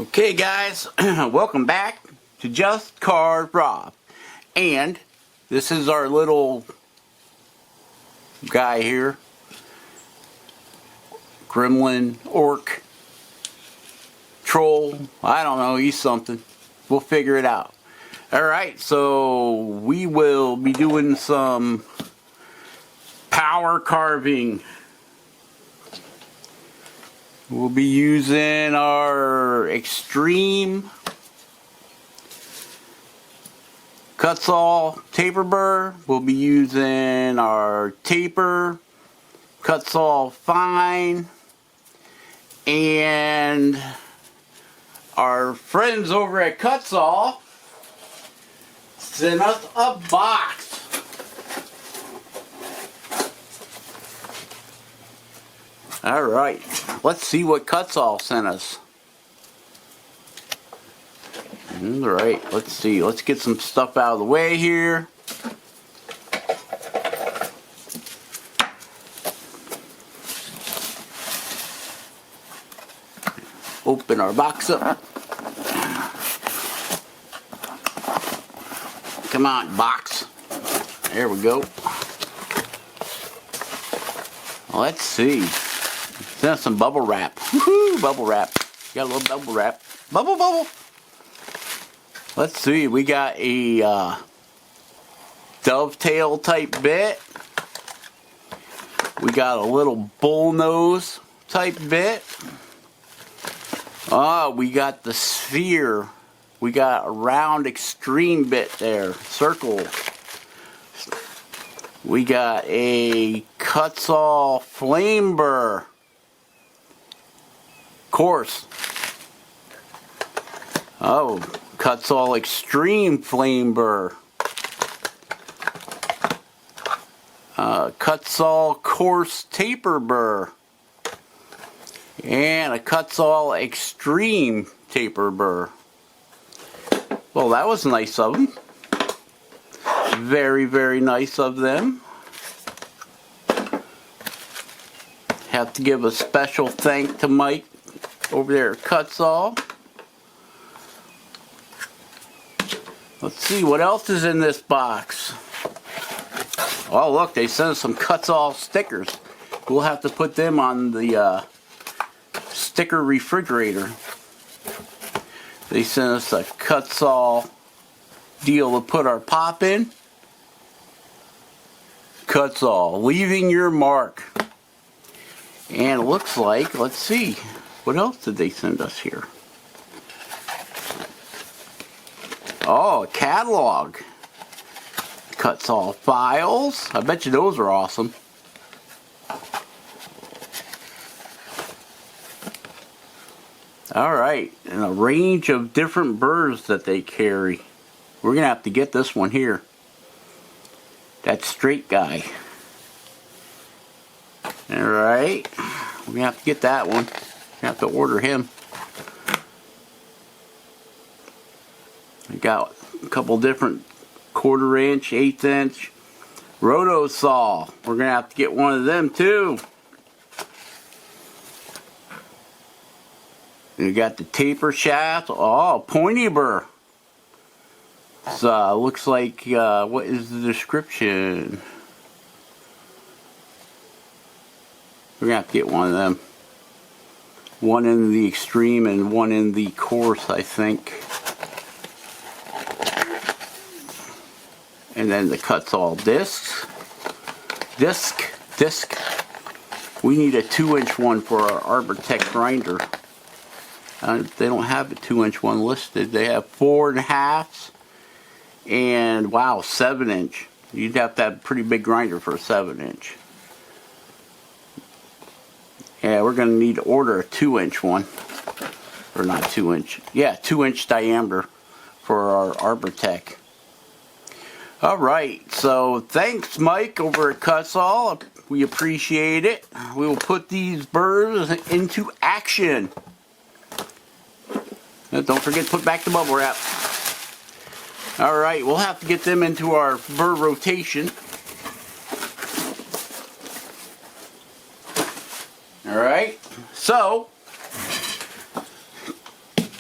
Okay guys, welcome back to Just Cars Rob. And this is our little guy here. Gremlin, orc, troll, I don't know, he's something. We'll figure it out. Alright, so we will be doing some power carving. We'll be using our extreme cut-saw taper burr. We'll be using our taper cut-saw fine, and our friends over at Cut-Saw sent us a box. Alright, let's see what Cut-Saw sent us. Alright, let's see. Let's get some stuff out of the way here. Open our box up. Come on, box. There we go. Let's see. Send us some bubble wrap. Woohoo! Bubble wrap. Got a little bubble wrap. Bubble. Let's see. We got a dovetail type bit. We got a little bull nose type bit. We got the sphere. We got a round extreme bit there. Circle. We got a Cut-Saw flame burr. Course. Oh, Cut-Saw extreme flame burr. Cut-Saw coarse taper burr. And a Cut-Saw extreme taper burr. Well, that was nice of them. Very, very nice of them. Have to give a special thank to Mike over there at Cut-Saw. Let's see what else is in this box. Oh, look, they sent us some Cut-Saw stickers. We'll have to put them on the sticker refrigerator. They sent us a Cut-Saw deal to put our pop in. Cut-Saw, leaving your mark. And it looks like, let's see, what else did they send us here? Oh, a catalog. Cut-Saw files. I bet you those are awesome. Alright, and a range of different burrs that they carry. We're going to have to get this one here. That straight guy. Alright, we're going to have to get that one. We're going to have to order him. We got a couple different 1/4 inch, 1/8 inch roto saw. We're going to have to get one of them too. You got the taper shaft. Oh, pointy burr. So, looks like, what is the description? We're going to have to get one of them. One in the extreme and one in the coarse, I think. And then the Cut-Saw discs. Disc. We need a 2-inch one for our Arbortech grinder. They don't have a 2-inch one listed. They have 4.5s and wow, 7-inch. You'd have to have a pretty big grinder for a 7-inch. Yeah, we're going to need to order a 2-inch one. Or not 2-inch. Yeah, 2-inch diameter for our Arbortech. Alright, so thanks Mike over at Cut-Saw. We appreciate it. We will put these burrs into action. Don't forget to put back the bubble wrap. Alright, we'll have to get them into our burr rotation. Alright, so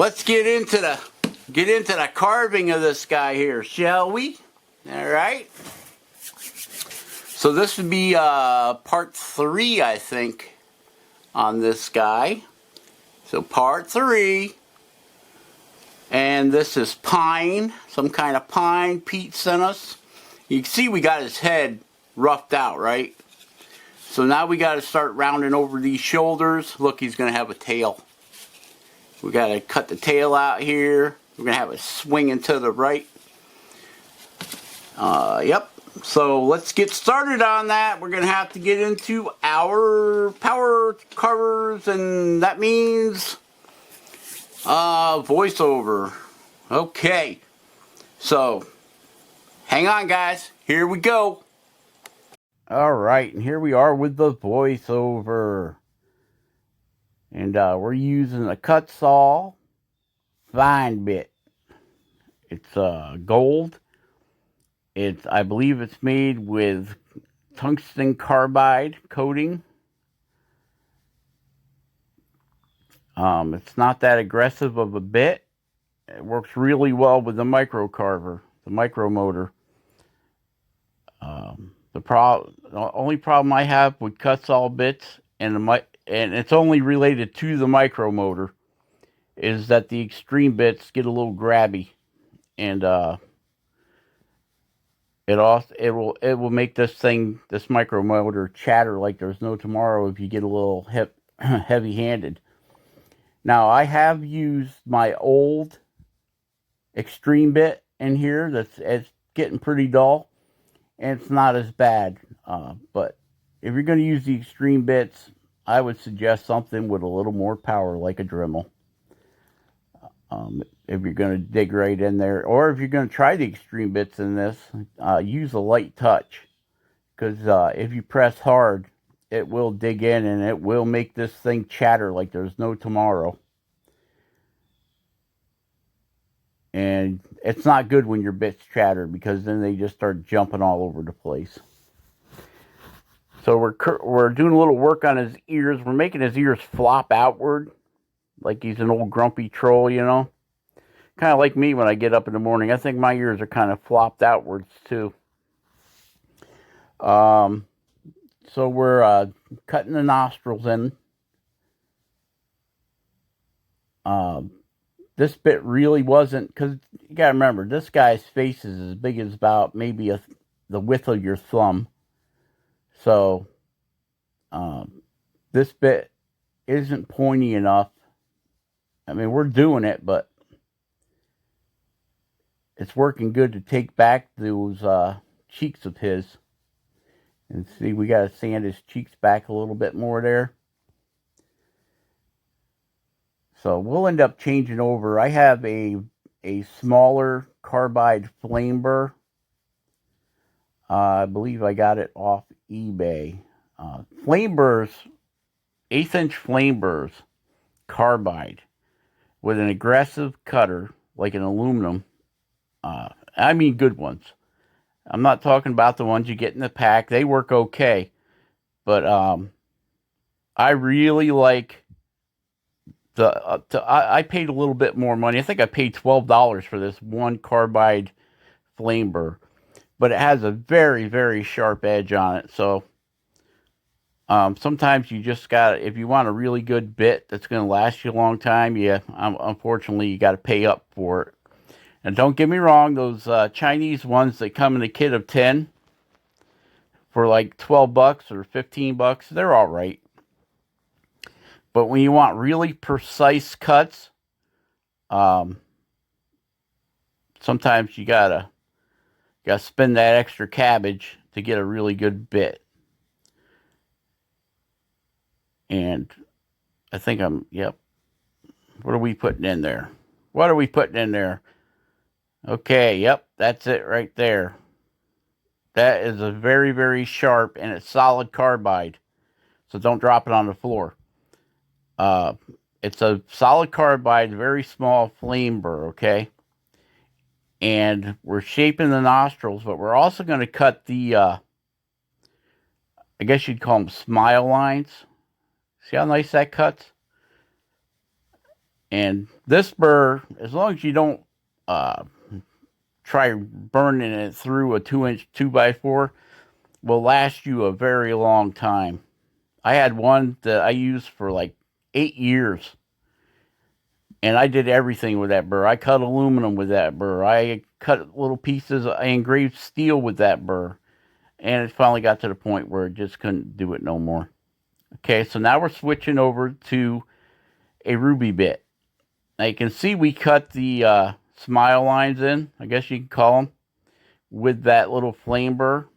let's get into the carving of this guy here, shall we? All right. So this would be part 3, I think, on this guy. So part 3. And this is pine, some kind of pine Pete sent us. You can see we got his head roughed out, right? So now we got to start rounding over these shoulders. Look, he's going to have a tail. We got to cut the tail out here. We're going to have it swinging to the right. Yep. So let's get started on that. We're going to have to get into our power carvers, and that means voiceover. Okay. So hang on, guys. Here we go. All right, and here we are with the voiceover. And we're using a cut saw fine bit. It's gold. I believe it's made with tungsten carbide coating. It's not that aggressive of a bit. It works really well with the micro carver, the micro motor. The only problem I have with cut saw bits and it's only related to the micro motor, is that the extreme bits get a little grabby, and it will make this micro motor chatter like there's no tomorrow if you get a little heavy-handed. Now I have used my old extreme bit in here it's getting pretty dull, and it's not as bad. But if you're going to use the extreme bits, I would suggest something with a little more power, like a Dremel. If you're going to dig right in there, or if you're going to try the extreme bits in this, use a light touch, because if you press hard, it will dig in and it will make this thing chatter like there's no tomorrow. And it's not good when your bits chatter, because then they just start jumping all over the place. So we're doing a little work on his ears. We're making his ears flop outward, like he's an old grumpy troll, you know. Kind of like me when I get up in the morning. I think my ears are kind of flopped outwards too. So we're cutting the nostrils in. This bit really wasn't, because you got to remember, this guy's face is as big as about maybe the width of your thumb. So this bit isn't pointy enough. I mean, we're doing it, but it's working good to take back those cheeks of his. And see, we got to sand his cheeks back a little bit more there. So we'll end up changing over. I have a smaller carbide flame burr. I believe I got it off eBay. Flame burrs, 1/8-inch flame burrs, carbide, with an aggressive cutter, like an aluminum. I mean good ones. I'm not talking about the ones you get in the pack. They work okay. But I really like I paid a little bit more money. I think I paid $12 for this one carbide flame burr. But it has a very, very sharp edge on it. So sometimes you just got, if you want a really good bit that's going to last you a long time, unfortunately, you got to pay up for it. And don't get me wrong, those Chinese ones that come in a kit of 10 for like $12 or $15, they're all right. But when you want really precise cuts, sometimes you gotta spend that extra cabbage to get a really good bit. And I think yep. What are we putting in there? What are we putting in there? Okay, yep, that's it right there. That is a very, very sharp, and it's solid carbide. So don't drop it on the floor. It's a solid carbide, very small flame burr, okay? And we're shaping the nostrils, but we're also going to cut the, I guess you'd call them smile lines. See how nice that cuts? And this burr, as long as you don't try burning it through a 2-inch 2x4, will last you a very long time. I had one that I used for like 8 years. And I did everything with that burr. I cut aluminum with that burr. I cut little pieces. I engraved steel with that burr. And it finally got to the point where it just couldn't do it no more. Okay, so now we're switching over to a ruby bit. Now you can see we cut the smile lines in, I guess you can call them, with that little flame burr.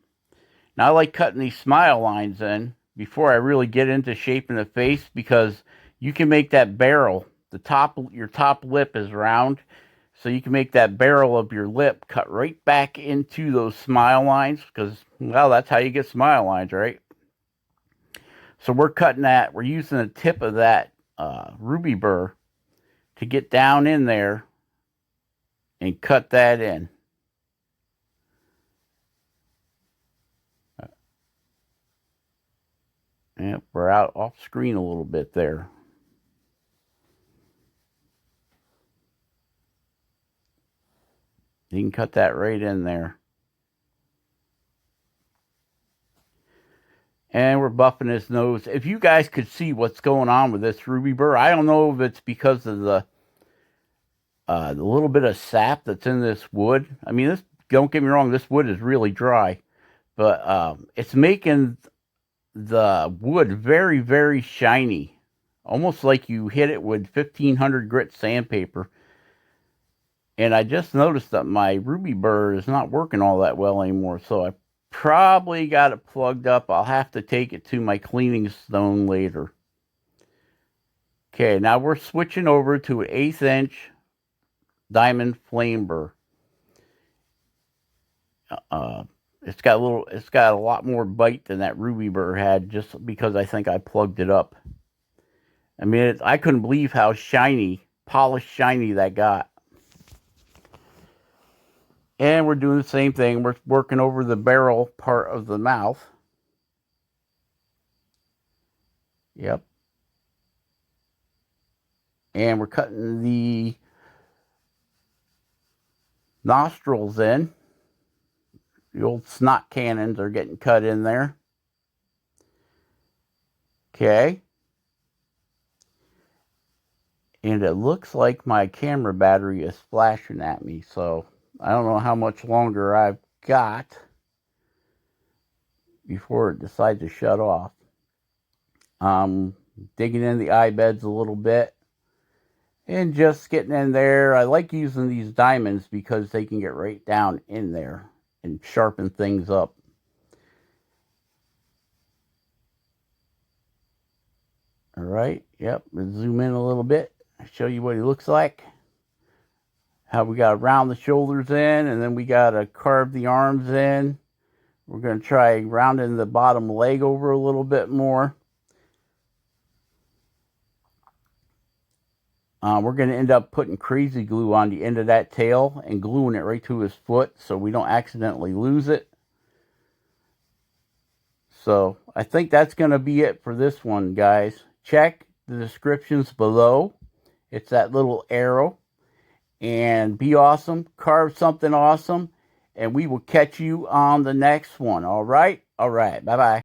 Now I like cutting these smile lines in before I really get into shaping the face, because you can make that barrel, your top lip is round, so you can make that barrel of your lip cut right back into those smile lines, because, well, that's how you get smile lines, right? So we're cutting that, we're using the tip of that ruby burr to get down in there and cut that in. Yep, we're out off screen a little bit there. You can cut that right in there. And we're buffing his nose. If you guys could see what's going on with this ruby burr, I don't know if it's because of the little bit of sap that's in this wood. I mean, don't get me wrong, this wood is really dry, but it's making the wood very, very shiny, almost like you hit it with 1500 grit sandpaper. And I just noticed that my ruby burr is not working all that well anymore, so I probably got it plugged up. I'll have to take it to my cleaning stone later. Okay, now we're switching over to an 1/8 inch diamond flame burr. It's got a lot more bite than that ruby burr had, just because I think I plugged it up. I mean, I couldn't believe how polished shiny that got. And we're doing the same thing. We're working over the barrel part of the mouth. Yep. And we're cutting the nostrils in. The old snot cannons are getting cut in there. Okay. And it looks like my camera battery is flashing at me, so I don't know how much longer I've got before it decides to shut off. Digging in the eye beds a little bit and just getting in there. I like using these diamonds because they can get right down in there and sharpen things up. All right, yep, let's zoom in a little bit, show you what he looks like. How we got to round the shoulders in, and then we got to carve the arms in. We're going to try rounding the bottom leg over a little bit more. We're going to end up putting crazy glue on the end of that tail and gluing it right to his foot so we don't accidentally lose it. So I think that's going to be it for this one, guys. Check the descriptions below. It's that little arrow. And be awesome. Carve something awesome. And we will catch you on the next one. All right? All right. Bye-bye.